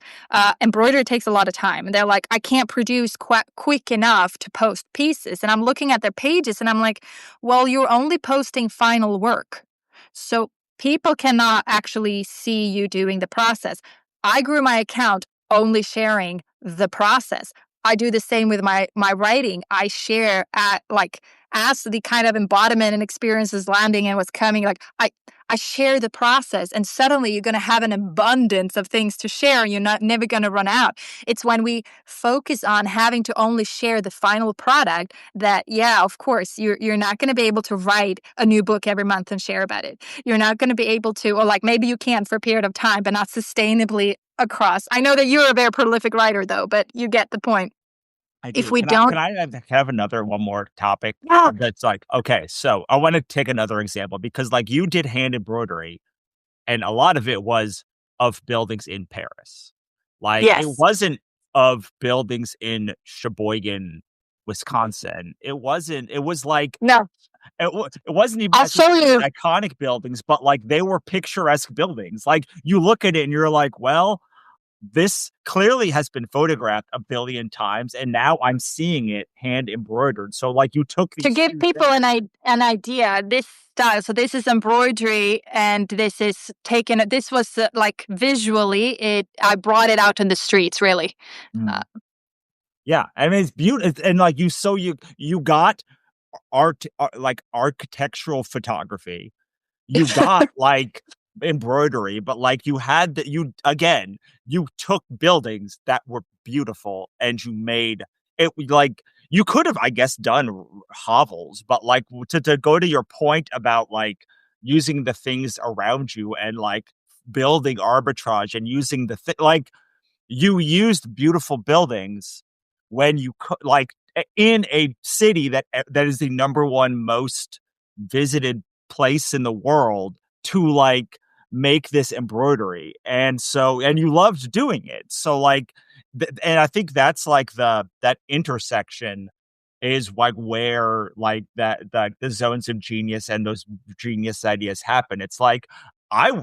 Embroidery takes a lot of time, and they're like, I can't produce quick enough to post pieces. And I'm looking at their pages, and I'm like, well, you're only posting final work. So people cannot actually see you doing the process. I grew my account only sharing the process. I do the same with my writing. I share at like as the kind of embodiment and experiences landing and what's coming. Like I share the process, and suddenly you're going to have an abundance of things to share. You're not never going to run out. It's when we focus on having to only share the final product that, yeah, of course, you're not going to be able to write a new book every month and share about it. You're not going to be able to, or like maybe you can for a period of time, but not sustainably across. I know that you're a very prolific writer, though, but you get the point. I If do. we don't, Can I have another one more topic yeah, that's like, okay, so I wanna take another example because, like, you did hand embroidery, and a lot of it was of buildings in Paris. Like, it yes, wasn't of buildings in Sheboygan, Wisconsin. It was like no, it wasn't even I'll show necessarily you. iconic buildings, but, like, they were picturesque buildings. Like, you look at it and you're like, "Well, this clearly has been photographed a billion times, and now I'm seeing it hand embroidered." So, like, you took To these give 2 people things. an idea, this style, so this is embroidery, and this is taken, this was like visually, I brought it out in the streets, really. Uh, Mm. Yeah, I mean, it's beautiful, and, like, you got like, architectural photography. You got, like, embroidery, but, like, you had that you again, you took buildings that were beautiful and you made it like, you could have, I guess, done hovels, but, like, to go to your point about, like, using the things around you and, like, building arbitrage and using like, you used beautiful buildings when you could like, in a city that is the number 1 most visited place in the world to, like, make this embroidery. And so, and you loved doing it. So like, and I think that's like that intersection is like where like that the zones of genius and those genius ideas happen. It's like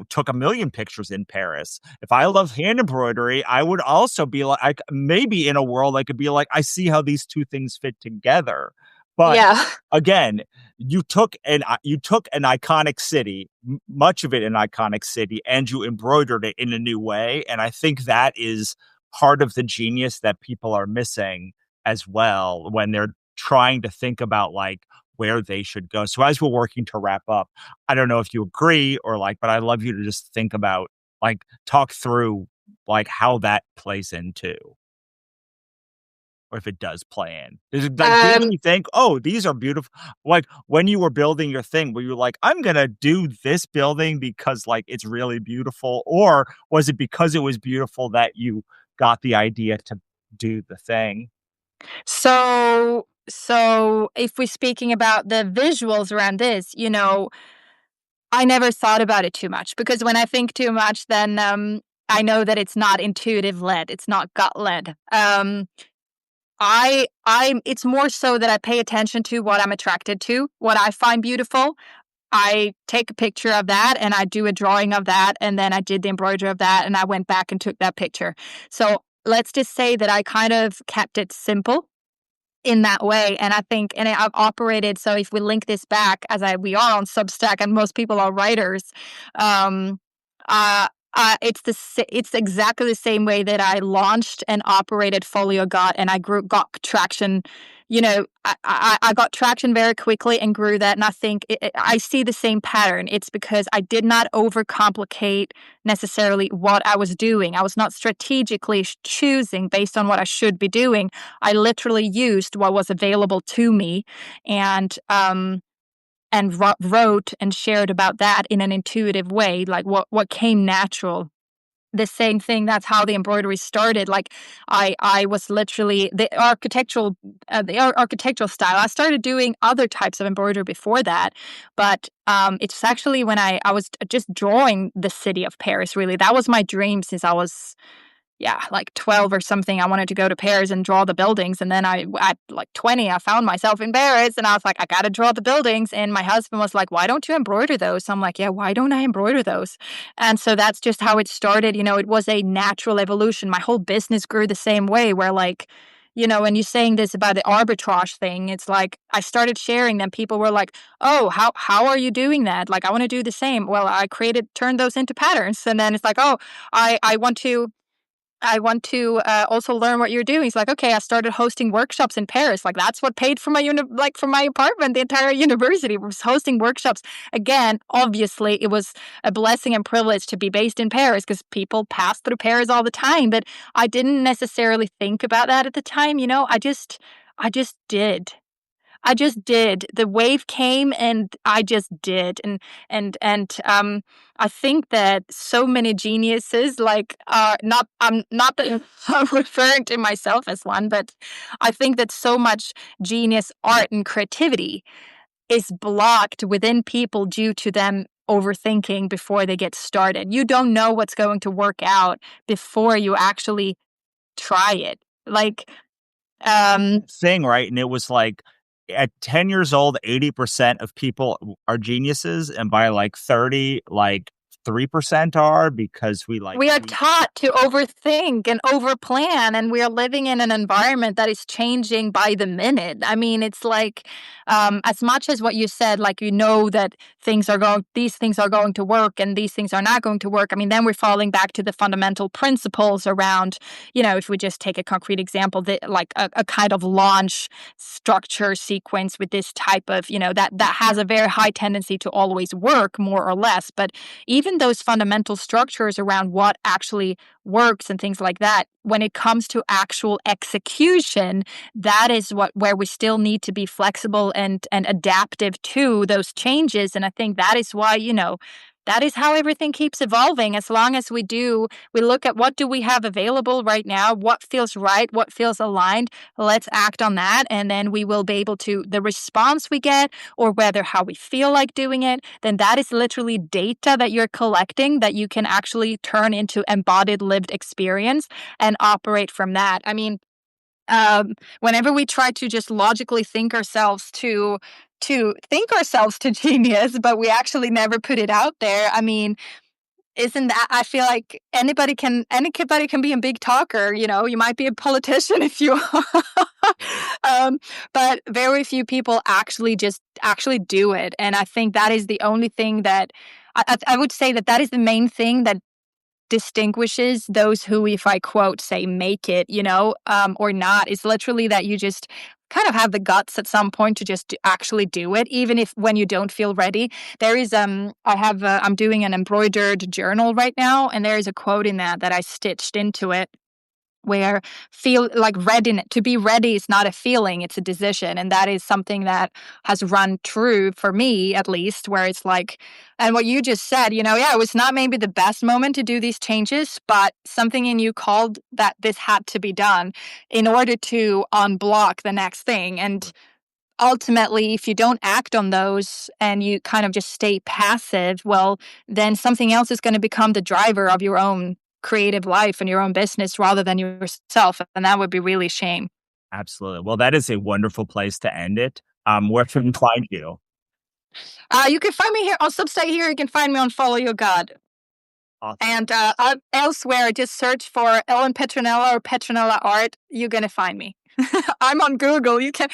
took a million pictures in Paris. If I love hand embroidery, I would also be like maybe in a world I could be like, I see how these two things fit together. But Yeah. again, you took an iconic city, much of it an iconic city, and you embroidered it in a new way. And I think that is part of the genius that people are missing as well when they're trying to think about like where they should go. So as we're working to wrap up, I don't know if you agree or like, but I'd love you to just think about like talk through like how that plays into, or if it does play in. Is it like, did Um, you think, oh, these are beautiful? Like when you were building your thing, were you like, I'm gonna do this building because like it's really beautiful, or was it because it was beautiful that you got the idea to do the thing? so if we're speaking about the visuals around this, I never thought about it too much because when I think too much, then I know that it's not intuitive led, it's not gut led. It's more so that I pay attention to what I'm attracted to, what I find beautiful. I take a picture of that and I do a drawing of that, and then I did the embroidery of that, and I went back and took that picture. So let's just say that I kind of kept it simple in that way. And I think, and I've operated. So if we link this back, we are on Substack, and most people are writers, um, it's exactly the same way that I launched and operated Folio got, and got traction. I got traction very quickly and grew that. And I think I see the same pattern. It's because I did not overcomplicate necessarily what I was doing. I was not strategically choosing based on what I should be doing. I literally used what was available to me, and wrote and shared about that in an intuitive way, like what came natural. The same thing, that's how the embroidery started. Like I was literally the architectural style. I started doing other types of embroidery before that, but it's actually when I was just drawing the city of Paris. Really, that was my dream since I was, yeah, like 12 or something. I wanted to go to Paris and draw the buildings. And then at like 20, I found myself in Paris and I was like, I got to draw the buildings. And my husband was like, why don't you embroider those? So I'm like, yeah, why don't I embroider those? And so that's just how it started. It was a natural evolution. My whole business grew the same way where like, when you're saying this about the arbitrage thing, it's like I started sharing them. People were like, oh, how are you doing that? Like, I want to do the same. Well, turned those into patterns. And then it's like, oh, I want to also learn what you're doing. It's like, okay, I started hosting workshops in Paris. Like that's what paid for for my apartment. The entire university was hosting workshops. Again, obviously, it was a blessing and privilege to be based in Paris because people pass through Paris all the time. But I didn't necessarily think about that at the time. I just did. I just did. The wave came and I just did. And I think that so many geniuses like are not I'm not that I'm referring to myself as one, but I think that so much genius, art and creativity is blocked within people due to them overthinking before they get started. You don't know what's going to work out before you actually try it. Like um Thing, right? And it was like at 10 years old, 80% of people are geniuses, and by like 30, like 3% are because We are taught to overthink and overplan, and we are living in an environment that is changing by the minute. I mean, it's like, as much as what you said, like that these things are going to work, and these things are not going to work. I mean, then we're falling back to the fundamental principles around, if we just take a concrete example, like a kind of launch structure sequence with this type of, that has a very high tendency to always work more or less, but even those fundamental structures around what actually works and things like that, when it comes to actual execution, that is where we still need to be flexible and adaptive to those changes. And I think that is why, that is how everything keeps evolving. As long as we look at what do we have available right now, what feels right, what feels aligned, let's act on that. And then we will be able to, the response we get, or whether how we feel like doing it, then that is literally data that you're collecting that you can actually turn into embodied lived experience and operate from that. I mean, whenever we try to just logically think ourselves to genius, but we actually never put it out there. I mean, isn't that, I feel like anybody can be a big talker, you know, you might be a politician if you um, but very few people actually do it. And I think that is the only thing that I would say that that is the main thing that distinguishes those who, if I quote, say, make it, you know, or not, is literally that you just kind of have the guts at some point to just actually do it, even if when you don't feel ready. There is, I'm doing an embroidered journal right now, and there is a quote in that I stitched into it where feel like ready to be ready is not a feeling, it's a decision. And that is something that has run true for me, at least, where it's like, and what you just said, you know, yeah, it was not maybe the best moment to do these changes, but something in you called that this had to be done in order to unblock the next thing. And ultimately, if you don't act on those and you kind of just stay passive, well, then something else is going to become the driver of your own creative life and your own business rather than yourself. And that would be really a shame. Absolutely. Well, that is a wonderful place to end it. Where can we find you? You can find me here on Substack. Here, you can find me on Follow Your God. Awesome. And elsewhere, just search for Elin Petronella or Petronella Art. You're gonna find me. I'm on Google. You can.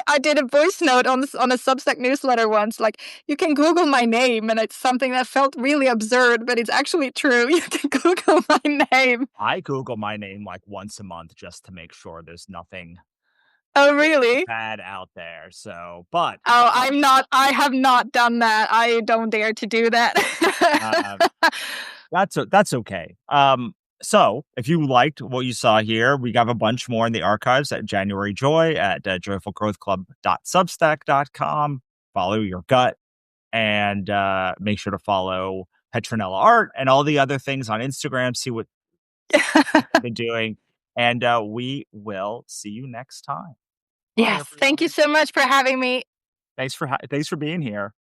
I did a voice note on a Substack newsletter once. Like, you can Google my name, and it's something that felt really absurd, but it's actually true. You can Google my name. I Google my name like once a month just to make sure there's nothing Oh, really? bad out there. So, but Oh, I'm not. I have not done that. I don't dare to do that. uh, that's okay. So if you liked what you saw here, we have a bunch more in the archives at January Joy at joyfulgrowthclub.substack.com. Follow your gut and make sure to follow Petronella Art and all the other things on Instagram. See what they've been doing, and we will see you next time. Bye, Yes. Thank you everyone. so much for having me. Thanks for being here.